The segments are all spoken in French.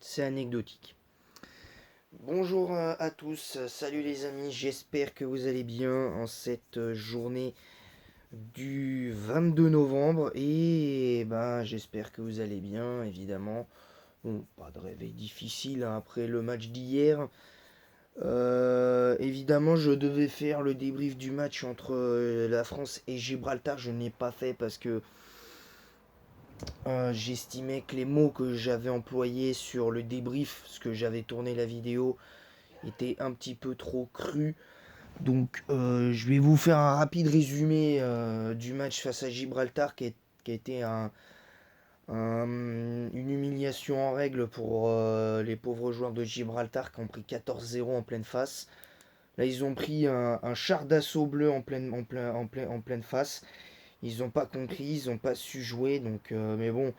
c'est anecdotique. Bonjour à tous, salut les amis, j'espère que vous allez bien en cette journée du 22 novembre et j'espère que vous allez bien évidemment. Bon, pas de réveil difficile hein, après le match d'hier. Évidemment, je devais faire le débrief du match entre la France et Gibraltar. Je n'ai pas fait parce que j'estimais que les mots que j'avais employés sur le débrief, ce que j'avais tourné la vidéo, étaient un petit peu trop crus. Donc, je vais vous faire un rapide résumé du match face à Gibraltar qui a été une humiliation en règle pour les pauvres joueurs de Gibraltar qui ont pris 14-0 en pleine face. Là, ils ont pris un char d'assaut bleu en pleine face. Ils n'ont pas compris, ils n'ont pas su jouer. Donc, mais bon,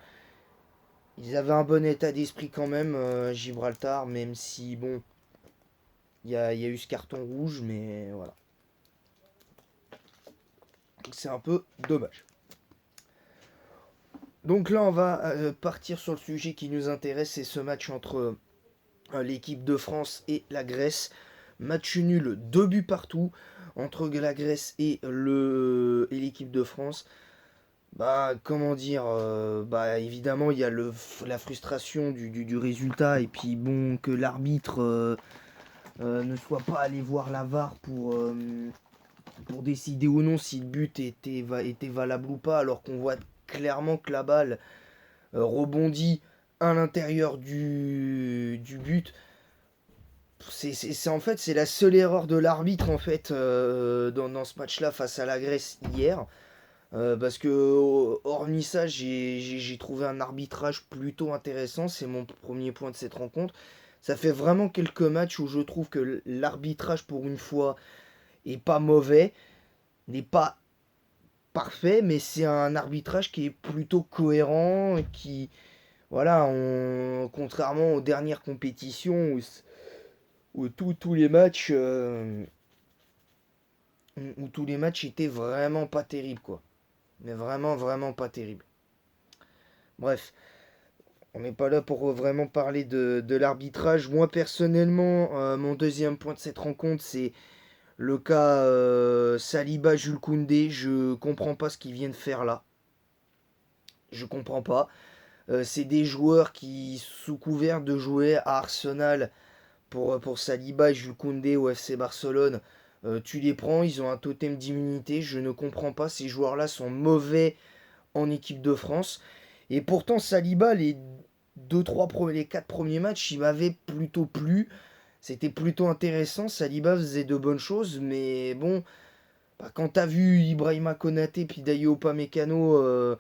ils avaient un bon état d'esprit quand même, Gibraltar, même si, bon, il y a eu ce carton rouge, mais voilà. C'est un peu dommage. Donc là, on va partir sur le sujet qui nous intéresse, c'est ce match entre l'équipe de France et la Grèce. Match nul, 2 buts partout entre la Grèce et l'équipe de France. Comment dire, évidemment, il y a la frustration du résultat et puis bon, que l'arbitre ne soit pas allé voir la VAR pour décider ou non si le but était valable ou pas, alors qu'on voit clairement que la balle rebondit à l'intérieur du but. En fait, c'est la seule erreur de l'arbitre en fait dans ce match-là face à la Grèce hier. Parce que hormis ça, j'ai trouvé un arbitrage plutôt intéressant. C'est mon premier point de cette rencontre. Ça fait vraiment quelques matchs où je trouve que l'arbitrage pour une fois est pas mauvais, n'est pas parfait, mais c'est un arbitrage qui est plutôt cohérent, qui, voilà, contrairement aux dernières compétitions où tous les matchs, où tous les matchs étaient vraiment pas terribles, quoi. Mais vraiment, vraiment pas terribles. Bref, on n'est pas là pour vraiment parler de l'arbitrage. Moi, personnellement, mon deuxième point de cette rencontre, c'est le cas Saliba-Jules Koundé. Je comprends pas ce qu'ils viennent faire là. Je comprends pas. C'est des joueurs qui, sous couvert de jouer à Arsenal pour Saliba et Jules Koundé au FC Barcelone, tu les prends, ils ont un totem d'immunité. Je ne comprends pas. Ces joueurs-là sont mauvais en équipe de France. Et pourtant, Saliba, les 4 premiers matchs, il m'avait plutôt plu. C'était plutôt intéressant. Saliba faisait de bonnes choses, mais bon, quand t'as vu Ibrahima Konaté puis Dayo Upamecano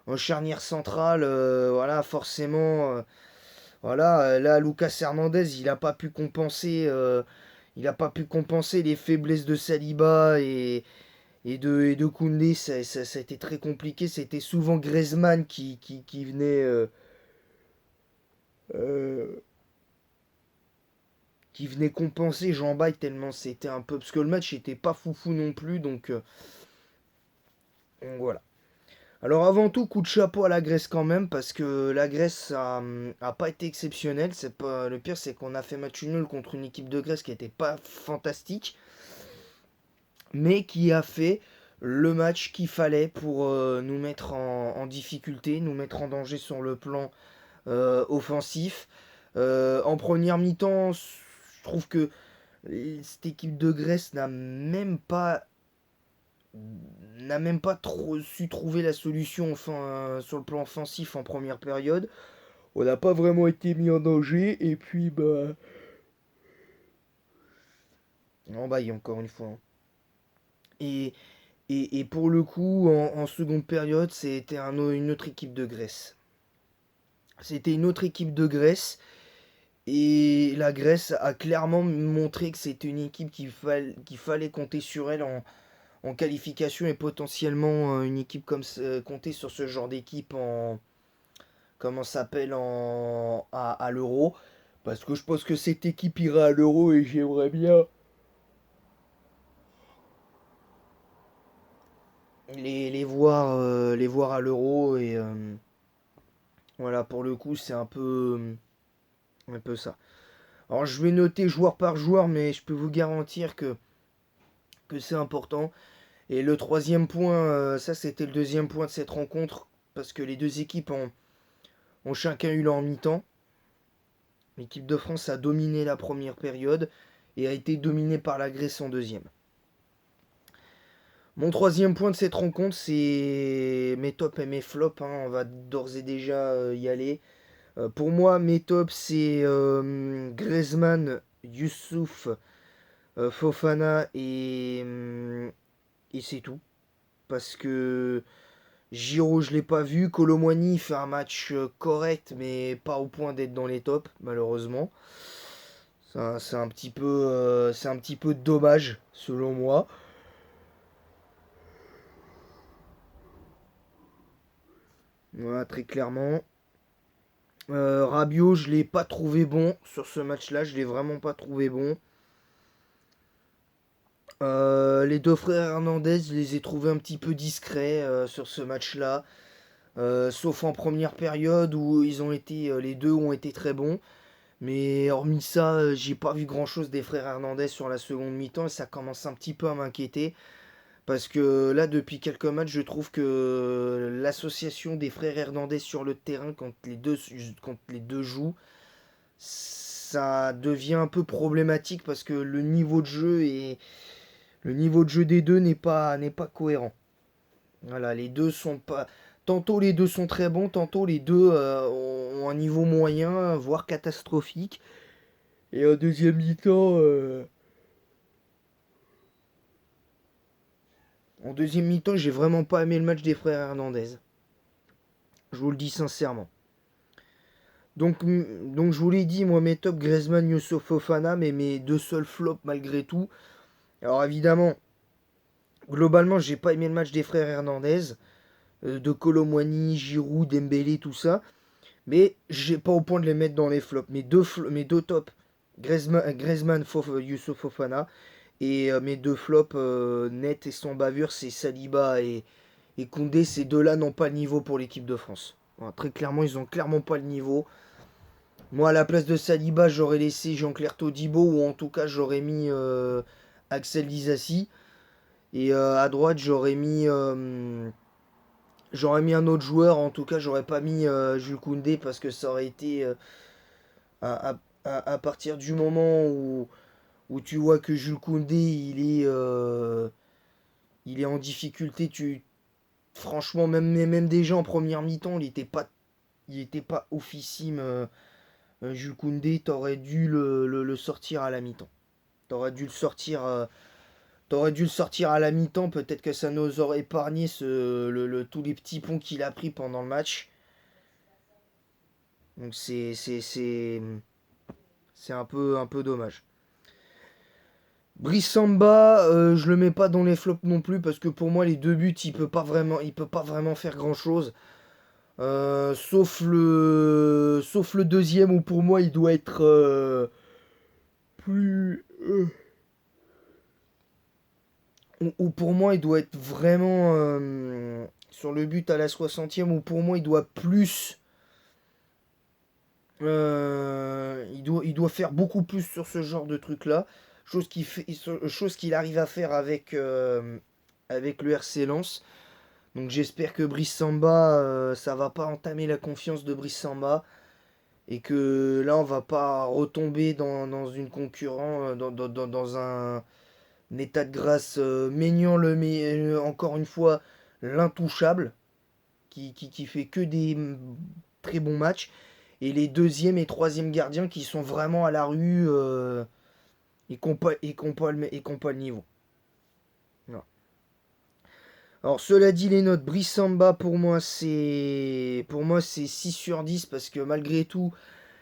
en charnière centrale, voilà, forcément, là, Lucas Hernandez, il a pas pu compenser les faiblesses de Saliba et de Koundé. Ça a été très compliqué. C'était souvent Griezmann qui venait. Euh, qui venait compenser Jean Baye tellement c'était un peu. Parce que le match était pas foufou non plus, donc voilà. Alors avant tout, coup de chapeau à la Grèce quand même, parce que la Grèce a pas été exceptionnelle. C'est pas, le pire, c'est qu'on a fait match nul contre une équipe de Grèce qui était pas fantastique, mais qui a fait le match qu'il fallait pour nous mettre en difficulté, nous mettre en danger sur le plan offensif. En première mi-temps, je trouve que cette équipe de Grèce n'a même pas trop su trouver la solution sur le plan offensif en première période. On n'a pas vraiment été mis en danger et puis non bah il y a encore une fois, hein. Et, et pour le coup en seconde période c'était une autre équipe de Grèce. C'était une autre équipe de Grèce et la Grèce a clairement montré que c'était une équipe qu'il fallait compter sur elle en qualification et potentiellement une équipe compter sur ce genre d'équipe en comment ça s'appelle à l'Euro, parce que je pense que cette équipe ira à l'Euro et j'aimerais bien les voir à l'Euro et voilà, pour le coup c'est un peu Un peu ça. Alors je vais noter joueur par joueur, mais je peux vous garantir que c'est important. Et le troisième point, ça c'était le deuxième point de cette rencontre, parce que les deux équipes ont chacun eu leur mi-temps. L'équipe de France a dominé la première période et a été dominée par la Grèce en deuxième. Mon troisième point de cette rencontre, c'est mes tops et mes flops, hein. On va d'ores et déjà y aller. Pour moi, mes tops, c'est Griezmann, Youssouf, Fofana et c'est tout. Parce que Giroud, je l'ai pas vu. Colomwani fait un match correct, mais pas au point d'être dans les tops, malheureusement. C'est un petit peu dommage, selon moi. Voilà, très clairement. Rabiot, je l'ai pas trouvé bon sur ce match-là. Je l'ai vraiment pas trouvé bon. Les deux frères Hernandez, je les ai trouvés un petit peu discrets sur ce match-là. Sauf en première période où les deux ont été très bons. Mais hormis ça, j'ai pas vu grand-chose des frères Hernandez sur la seconde mi-temps et ça commence un petit peu à m'inquiéter. Parce que là, depuis quelques matchs, je trouve que l'association des frères Hernandez sur le terrain, quand les deux jouent, ça devient un peu problématique parce que le niveau de jeu des deux n'est pas cohérent. Voilà, les deux sont pas. Tantôt les deux sont très bons, tantôt les deux ont un niveau moyen, voire catastrophique. Et en deuxième mi-temps, j'ai vraiment pas aimé le match des frères Hernandez. Je vous le dis sincèrement. Donc je vous l'ai dit, moi mes tops Griezmann, Youssouf, Fofana, mais mes deux seuls flops malgré tout. Alors évidemment, globalement, j'ai pas aimé le match des frères Hernandez, de Colomwani, Giroud, Dembélé, tout ça. Mais j'ai pas au point de les mettre dans les flops. Mes deux tops, Griezmann, Youssouf Fofana. Et mes deux flops nets et sans bavure, c'est Saliba et Koundé. Ces deux-là n'ont pas le niveau pour l'équipe de France. Voilà, très clairement, ils ont clairement pas le niveau. Moi, à la place de Saliba, j'aurais laissé Jean-Claire Todibo ou en tout cas, j'aurais mis Axel Disasi. Et à droite, j'aurais mis un autre joueur. En tout cas, j'aurais pas mis Jules Koundé parce que ça aurait été à, à partir du moment où tu vois que Jules Koundé il est en difficulté. Franchement, même déjà en première mi-temps, il était pas oufissime. Jules Koundé, t'aurais dû le sortir à la mi-temps. T'aurais dû le sortir, t'aurais dû le sortir à la mi-temps. Peut-être que ça nous aurait épargné tous les petits ponts qu'il a pris pendant le match. Donc c'est un peu dommage. Brice Samba, je le mets pas dans les flops non plus parce que pour moi les deux buts il peut pas vraiment faire grand chose. Sauf le deuxième où pour moi il doit être plus où pour moi il doit être vraiment sur le but à la 60e où pour moi il doit plus il doit faire beaucoup plus sur ce genre de truc là, chose qu'il arrive à faire avec le RC Lens. Donc j'espère que Brice Samba, ça va pas entamer la confiance de Brice Samba et que là on va pas retomber dans une concurrent, dans un état de grâce. Maignan encore une fois l'intouchable qui fait que des très bons matchs et les deuxième et troisième gardiens qui sont vraiment à la rue et qui n'ont pas le niveau. Voilà. Alors cela dit les notes, Brice Samba pour moi c'est 6 sur 10 parce que malgré tout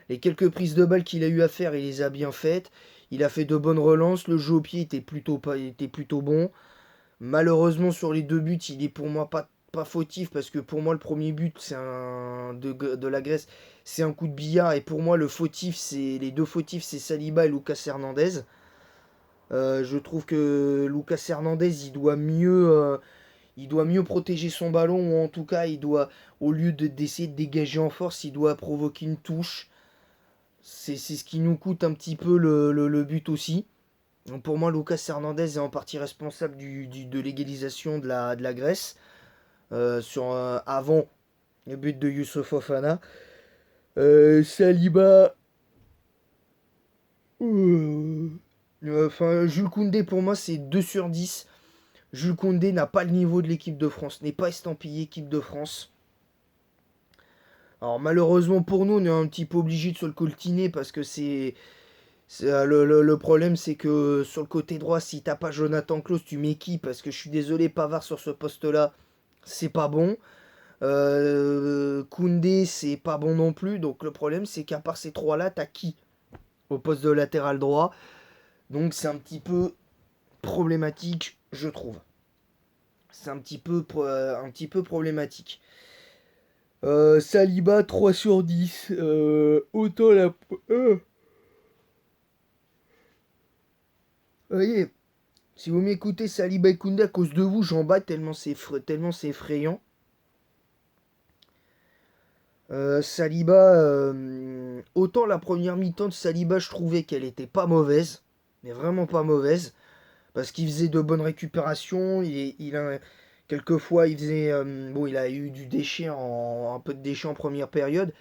les quelques prises de balles qu'il a eu à faire, il les a bien faites. Il a fait de bonnes relances, le jeu au pied était plutôt bon. Malheureusement sur les deux buts, il est pour moi pas fautif parce que pour moi le premier but de la Grèce, c'est un coup de billard et pour moi les deux fautifs c'est Saliba et Lucas Hernandez. Je trouve que Lucas Hernandez il doit mieux protéger son ballon ou en tout cas au lieu d'essayer de dégager en force, il doit provoquer une touche. C'est ce qui nous coûte un petit peu le but aussi. Donc pour moi, Lucas Hernandez est en partie responsable de l'égalisation de la Grèce avant le but de Youssouf Fofana. Saliba. Enfin, Jules Koundé, pour moi, c'est 2 sur 10. Jules Koundé n'a pas le niveau de l'équipe de France, n'est pas estampillé équipe de France. Alors malheureusement pour nous, on est un petit peu obligé de se le coltiner parce que le problème, c'est que sur le côté droit, si t'as pas Jonathan Klaus, tu mets qui? Parce que je suis désolé, Pavard sur ce poste-là, c'est pas bon. Koundé, c'est pas bon non plus. Donc le problème, c'est qu'à part ces trois-là, t'as qui au poste de latéral droit? Donc c'est un problématique, je trouve. C'est un petit peu problématique. Saliba 3 sur 10. Autant la. Vous voyez, si vous m'écoutez, Saliba et Koundé, à cause de vous, j'en bats tellement c'est effrayant. Saliba, autant la première mi-temps de Saliba, je trouvais qu'elle était pas mauvaise, mais vraiment pas mauvaise, parce qu'il faisait de bonnes récupérations. Quelquefois, il faisait, bon, il a eu un peu de déchet en première période,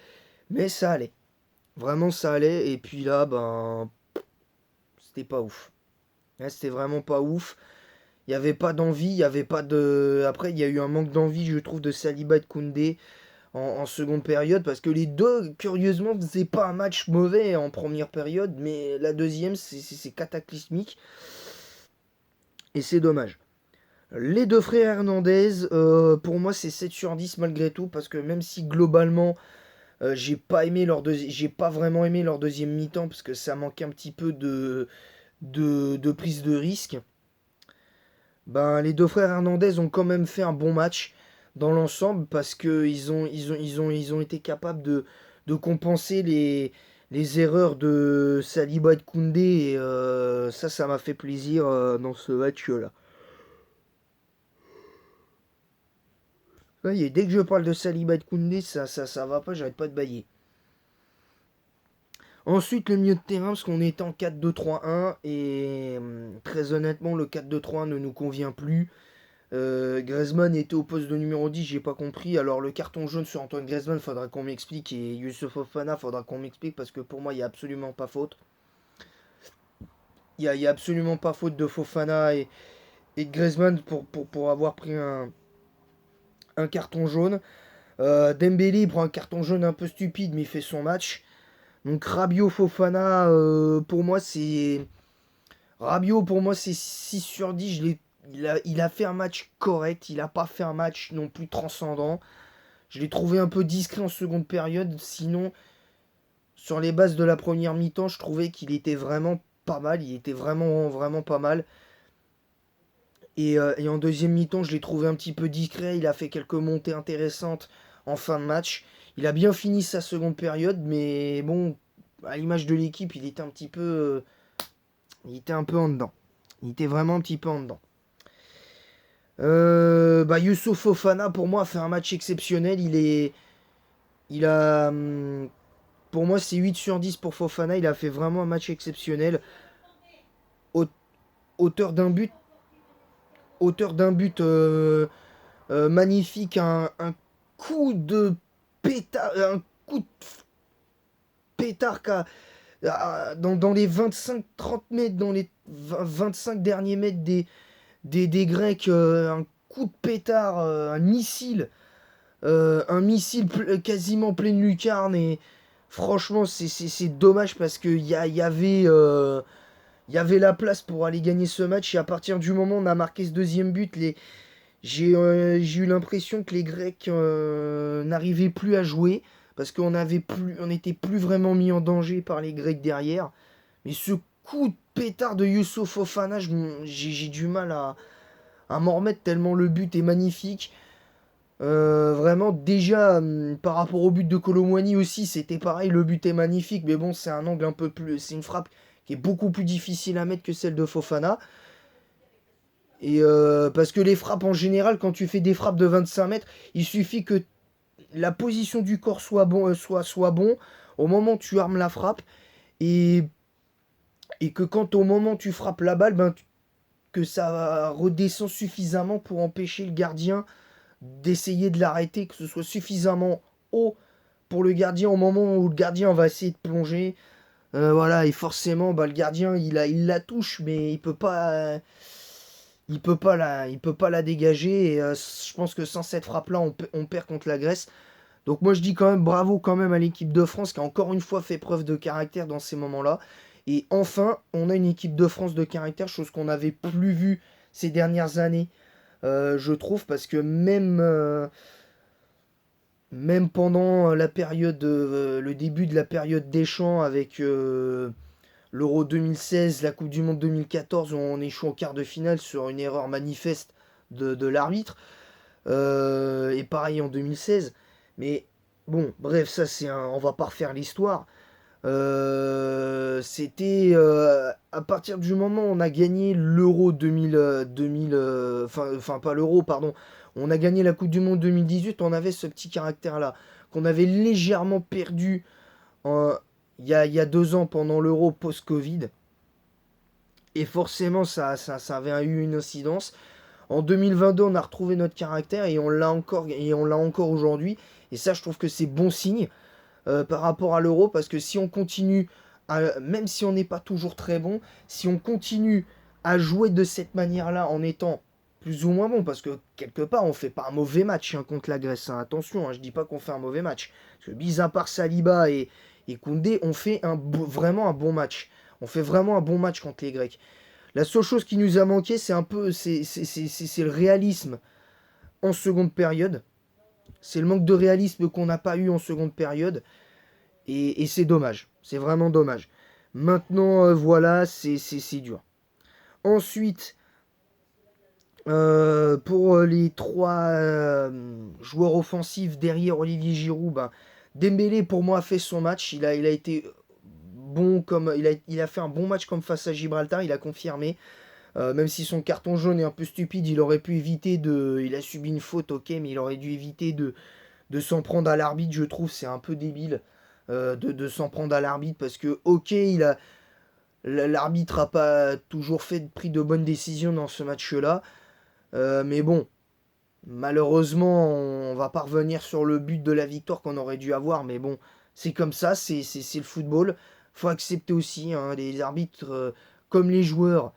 mais ça allait. Vraiment, ça allait. Et puis là, ben, c'était pas ouf. Là, c'était vraiment pas ouf. Il n'y avait pas d'envie, il y avait pas de. Après, il y a eu un manque d'envie, je trouve, de Saliba et de Koundé en seconde période, parce que les deux, curieusement, faisaient pas un match mauvais en première période, mais la deuxième, c'est cataclysmique. Et c'est dommage. Les deux frères Hernandez, pour moi, c'est 7 sur 10 malgré tout, parce que même si globalement, j'ai pas vraiment aimé leur deuxième mi-temps, parce que ça manquait un petit peu de prise de risque. Ben, les deux frères Hernandez ont quand même fait un bon match dans l'ensemble parce qu'ils ont été capables de compenser les erreurs de Saliba et de Koundé. Et ça m'a fait plaisir dans ce match-là. Vous voyez, dès que je parle de Saliba et de Koundé, ça va pas, j'arrête pas de bailler. Ensuite, le milieu de terrain, parce qu'on est en 4-2-3-1, et très honnêtement, le 4-2-3-1 ne nous convient plus. Griezmann était au poste de numéro 10, j'ai pas compris. Alors le carton jaune sur Antoine Griezmann, faudra qu'on m'explique. Et Youssouf Fofana, faudra qu'on m'explique parce que pour moi, il n'y a absolument pas faute. Il y a absolument pas faute de Fofana et de Griezmann pour avoir pris un carton jaune. Dembélé prend un carton jaune un peu stupide, mais il fait son match. Donc Rabiot Fofana, pour moi, c'est. Rabiot, pour moi, c'est 6 sur 10. Il a fait un match correct. Il n'a pas fait un match non plus transcendant. Je l'ai trouvé un peu discret en seconde période. Sinon, sur les bases de la première mi-temps, je trouvais qu'il était vraiment pas mal. Il était vraiment, vraiment pas mal. Et en deuxième mi-temps, je l'ai trouvé un petit peu discret. Il a fait quelques montées intéressantes en fin de match. Il a bien fini sa seconde période, mais bon, à l'image de l'équipe, il était un peu en dedans. Il était vraiment un petit peu en dedans. Youssouf Fofana, pour moi, a fait un match exceptionnel. Il a, pour moi, c'est 8 sur 10 pour Fofana. Il a fait vraiment un match exceptionnel. Auteur d'un but, auteur d'un but magnifique, un coup de pétard, un coup de pétard dans les 25-30 mètres, dans les 25 derniers mètres des Grecs, un coup de pétard, un missile quasiment pleine lucarne. Et franchement, c'est dommage parce qu'il y avait la place pour aller gagner ce match. Et à partir du moment où on a marqué ce deuxième but, j'ai eu l'impression que les Grecs n'arrivaient plus à jouer parce on n'était plus vraiment mis en danger par les Grecs derrière. Mais ce coup de pétard de Youssouf Fofana, j'ai du mal à m'en remettre tellement le but est magnifique. Vraiment, déjà, par rapport au but de Kolo Muani aussi, c'était pareil, le but est magnifique, mais bon, c'est un angle un peu plus. C'est une frappe qui est beaucoup plus difficile à mettre que celle de Fofana. Et parce que les frappes en général, quand tu fais des frappes de 25 mètres, il suffit que la position du corps soit bon, soit bon, au moment où tu armes la frappe, et, et que quand au moment où tu frappes la balle, que ça redescend suffisamment pour empêcher le gardien d'essayer de l'arrêter, que ce soit suffisamment haut pour le gardien au moment où le gardien va essayer de plonger. Voilà, et forcément, le gardien, il la touche, mais il peut pas la dégager. Et je pense que sans cette frappe-là, on perd contre la Grèce. Donc moi, je dis quand même bravo quand même à l'équipe de France qui a encore une fois fait preuve de caractère dans ces moments-là. Et enfin, on a une équipe de France de caractère, chose qu'on n'avait plus vue ces dernières années, je trouve, parce que même pendant la période, le début de la période Deschamps avec l'Euro 2016, la Coupe du Monde 2014, où on échoue en quart de finale sur une erreur manifeste de l'arbitre. Et pareil en 2016. Mais bon, bref, ça on va pas refaire l'histoire. C'était à partir du moment où on a gagné l'Euro 2000, enfin pas l'Euro, pardon. On a gagné la Coupe du Monde 2018, on avait ce petit caractère-là, qu'on avait légèrement perdu en- il y a 2 ans pendant l'Euro post-Covid. Et forcément, ça avait eu une incidence. En 2022, on a retrouvé notre caractère et on l'a encore aujourd'hui. Et ça, je trouve que c'est bon signe par rapport à l'euro parce que si on continue, même si on n'est pas toujours très bon, si on continue à jouer de cette manière-là en étant plus ou moins bon, parce que quelque part on fait pas un mauvais match hein, contre la Grèce, hein. Attention, hein, je dis pas qu'on fait un mauvais match. Parce que mis à part Saliba et Koundé, on fait vraiment un bon match. On fait vraiment un bon match contre les Grecs. La seule chose qui nous a manqué, c'est un peu, c'est le réalisme en seconde période. C'est le manque de réalisme qu'on n'a pas eu en seconde période. Et c'est dommage. C'est vraiment dommage. Maintenant, voilà, c'est dur. Ensuite, pour les trois joueurs offensifs derrière Olivier Giroud, Dembélé pour moi a fait son match. Il a été bon comme il a fait un bon match comme face à Gibraltar. Il a confirmé. Même si son carton jaune est un peu stupide, il aurait pu éviter de. Il a subi une faute, ok, mais il aurait dû éviter de s'en prendre à l'arbitre. Je trouve c'est un peu débile de s'en prendre à l'arbitre parce que, ok, l'arbitre a pas toujours pris de bonnes décisions dans ce match-là. Mais bon, malheureusement, on va pas revenir sur le but de la victoire qu'on aurait dû avoir. Mais bon, c'est comme ça, c'est le football. Faut accepter aussi, hein, les arbitres, comme les joueurs,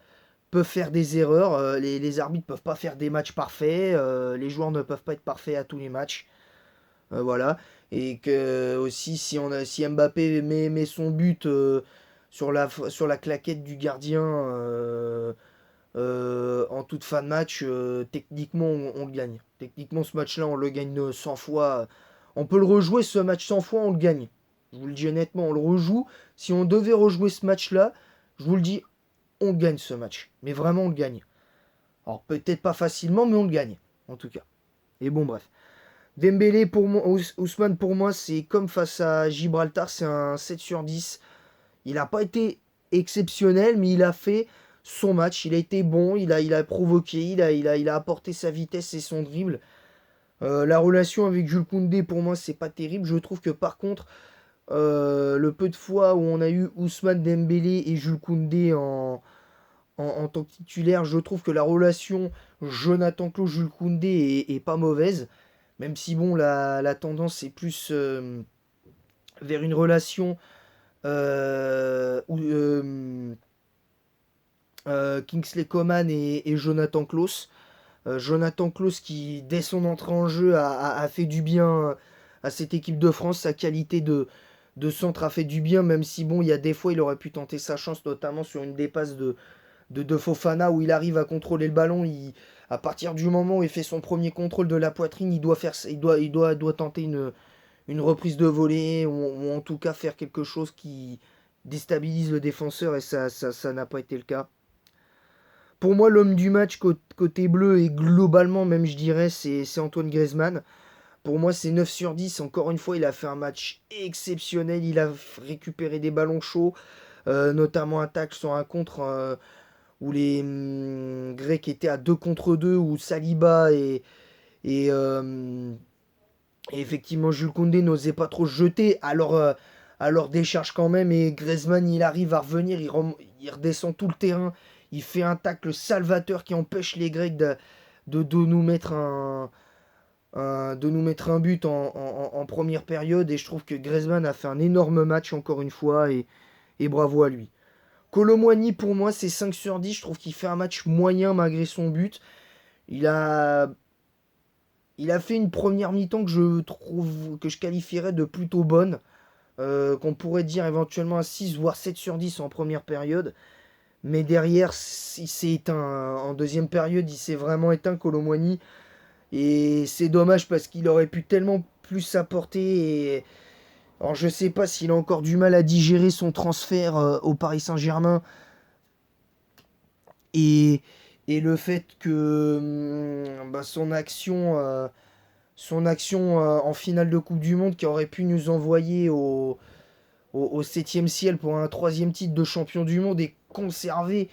peuvent faire des erreurs. Les arbitres peuvent pas faire des matchs parfaits. Les joueurs ne peuvent pas être parfaits à tous les matchs. Voilà. Et que aussi, si Mbappé met son but sur la claquette du gardien en toute fin de match, techniquement, on le gagne. Techniquement, ce match-là, on le gagne 100 fois. On peut le rejouer, ce match 100 fois, on le gagne. Je vous le dis honnêtement, on le rejoue. Si on devait rejouer ce match-là, je vous le dis, on gagne ce match. Mais vraiment, on le gagne. Alors, peut-être pas facilement, mais on le gagne. En tout cas. Et bon, bref. Dembélé, pour moi, Ousmane, pour moi, c'est comme face à Gibraltar, c'est un 7 sur 10. Il n'a pas été exceptionnel, mais il a fait son match. Il a été bon, il a provoqué, il a apporté sa vitesse et son dribble. La relation avec Jules Koundé, pour moi, c'est pas terrible. Je trouve que par contre, le peu de fois où on a eu Ousmane Dembélé et Jules Koundé en tant que titulaire, je trouve que la relation Jonathan Klaus-Jules Koundé est pas mauvaise. Même si, bon, la tendance est plus vers une relation où Kingsley Coman et Jonathan Klaus. Jonathan Klaus qui, dès son entrée en jeu, a fait du bien à cette équipe de France. Sa qualité de centre a fait du bien, même si, bon, il y a des fois, il aurait pu tenter sa chance, notamment sur une dépasse de Fofana où il arrive à contrôler le ballon. À partir du moment où il fait son premier contrôle de la poitrine, il doit tenter une reprise de volée ou en tout cas faire quelque chose qui déstabilise le défenseur et ça n'a pas été le cas. Pour moi, l'homme du match côté bleu et globalement, même je dirais, c'est Antoine Griezmann. Pour moi, c'est 9 sur 10. Encore une fois, il a fait un match exceptionnel. Il a récupéré des ballons chauds, notamment un tacle sur un contre où les Grecs étaient à 2 contre 2, où Saliba et Et effectivement, Jules Koundé n'osait pas trop se jeter, à leur décharge quand même. Et Griezmann, il arrive à revenir, il redescend tout le terrain. Il fait un tacle salvateur qui empêche les Grecs de nous mettre de nous mettre un but en première période. Et je trouve que Griezmann a fait un énorme match encore une fois. Et bravo à lui. Kolo Muani, pour moi, c'est 5 sur 10. Je trouve qu'il fait un match moyen malgré son but. Il a, il a fait une première mi-temps que je trouve que je qualifierais de plutôt bonne. Qu'on pourrait dire éventuellement à 6 voire 7 sur 10 en première période. Mais derrière, il s'est éteint. En deuxième période, il s'est vraiment éteint, Kolo Muani. Et c'est dommage parce qu'il aurait pu tellement plus s'apporter. Alors je sais pas s'il a encore du mal à digérer son transfert au Paris Saint-Germain. Et, et le fait que bah, son action en finale de Coupe du Monde qui aurait pu nous envoyer au 7e ciel pour un troisième titre de champion du monde et conserver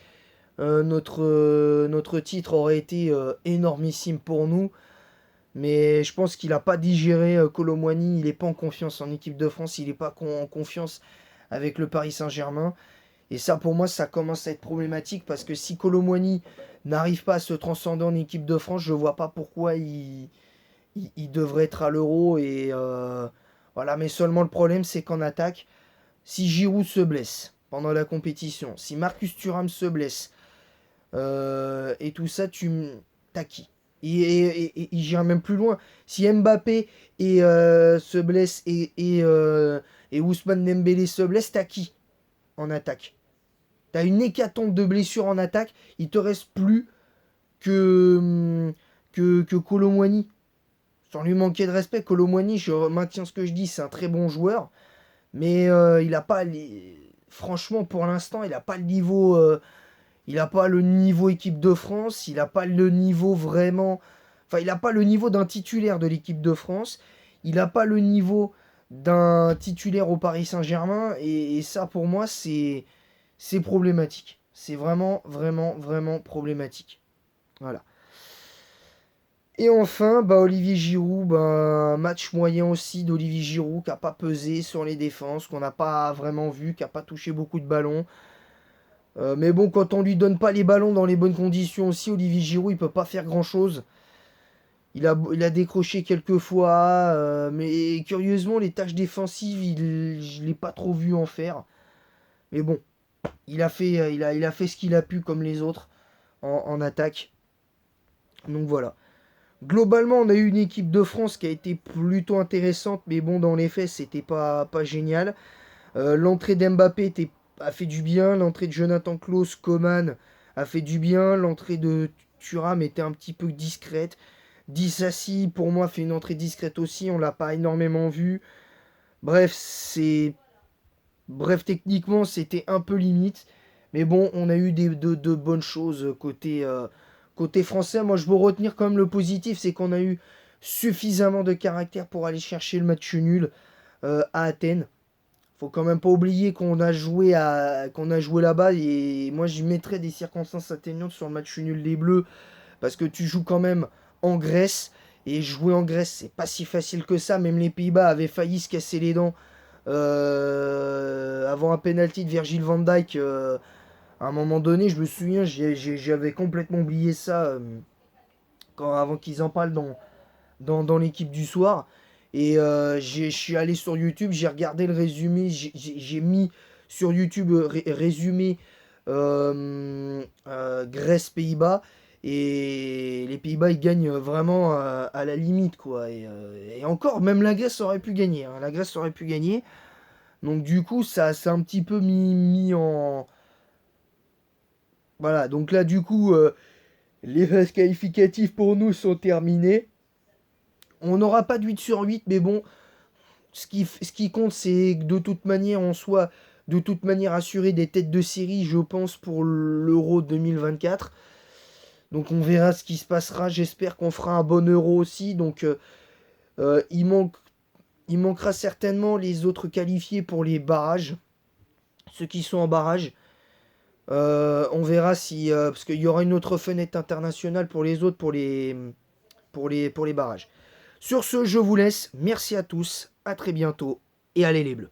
notre titre aurait été énormissime pour nous. Mais je pense qu'il n'a pas digéré Kolo Muani, il n'est pas en confiance en équipe de France, il n'est pas en confiance avec le Paris Saint-Germain. Et ça, pour moi, ça commence à être problématique parce que si Kolo Muani n'arrive pas à se transcender en équipe de France, je ne vois pas pourquoi il devrait être à l'Euro. Et voilà, mais seulement le problème, c'est qu'en attaque, si Giroud se blesse pendant la compétition, si Marcus Thuram se blesse, et tout ça, t'as qui? Et j'irai même plus loin. Si Mbappé se blesse et Ousmane Dembélé se blesse, t'as qui en attaque? T'as une hécatombe de blessures en attaque. Il te reste plus que Kolo Muani. Sans lui manquer de respect, Kolo Muani, je maintiens ce que je dis, c'est un très bon joueur. Mais il a pas franchement, pour l'instant, il n'a pas le niveau. Il n'a pas le niveau équipe de France. Il n'a pas le niveau vraiment. Enfin, il n'a pas le niveau d'un titulaire de l'équipe de France. Il n'a pas le niveau d'un titulaire au Paris Saint-Germain. Et ça, pour moi, c'est problématique. C'est vraiment, vraiment, vraiment problématique. Voilà. Et enfin, bah, Olivier Giroud, bah, match moyen aussi d'Olivier Giroud qui n'a pas pesé sur les défenses, qu'on n'a pas vraiment vu, qui n'a pas touché beaucoup de ballons. Mais bon, quand on lui donne pas les ballons dans les bonnes conditions aussi, Olivier Giroud, il peut pas faire grand-chose. Il a décroché quelques fois, mais curieusement, les tâches défensives, je l'ai pas trop vu en faire. Mais bon, il a fait ce qu'il a pu comme les autres en attaque. Donc voilà. Globalement, on a eu une équipe de France qui a été plutôt intéressante, mais bon, dans les faits, c'était pas génial. L'entrée d'Mbappé a fait du bien, l'entrée de Jonathan Klaus, Coman a fait du bien, l'entrée de Thuram était un petit peu discrète. Dissassi, pour moi, fait une entrée discrète aussi, on l'a pas énormément vu. Bref, Bref, techniquement, c'était un peu limite. Mais bon, on a eu de bonnes choses côté français. Moi, je veux retenir quand même le positif, c'est qu'on a eu suffisamment de caractère pour aller chercher le match nul à Athènes. Faut quand même pas oublier qu'on a joué là-bas et moi j'y mettrais des circonstances atténuantes sur le match nul des Bleus parce que tu joues quand même en Grèce et jouer en Grèce c'est pas si facile que ça. Même les Pays-Bas avaient failli se casser les dents avant un penalty de Virgil van Dijk à un moment donné. Je me souviens, j'avais complètement oublié ça avant qu'ils en parlent dans l'équipe du soir. Et je suis allé sur YouTube, j'ai regardé le résumé, j'ai mis sur YouTube résumé Grèce-Pays-Bas. Et les Pays-Bas, ils gagnent vraiment à la limite, quoi. Et encore, même la Grèce aurait pu gagner, hein. La Grèce aurait pu gagner. Donc du coup, ça c'est un petit peu mis en... Voilà, donc là, du coup, les phases qualificatives pour nous sont terminées. On n'aura pas de 8 sur 8, mais bon, ce qui compte, c'est que de toute manière, on soit de toute manière assuré des têtes de série, je pense, pour l'Euro 2024. Donc on verra ce qui se passera. J'espère qu'on fera un bon Euro aussi. Donc euh, il, manque, il manquera certainement les autres qualifiés pour les barrages. Ceux qui sont en barrage. On verra si... parce qu'il y aura une autre fenêtre internationale pour les autres, pour les barrages. Sur ce, je vous laisse. Merci à tous. À très bientôt. Et allez les Bleus.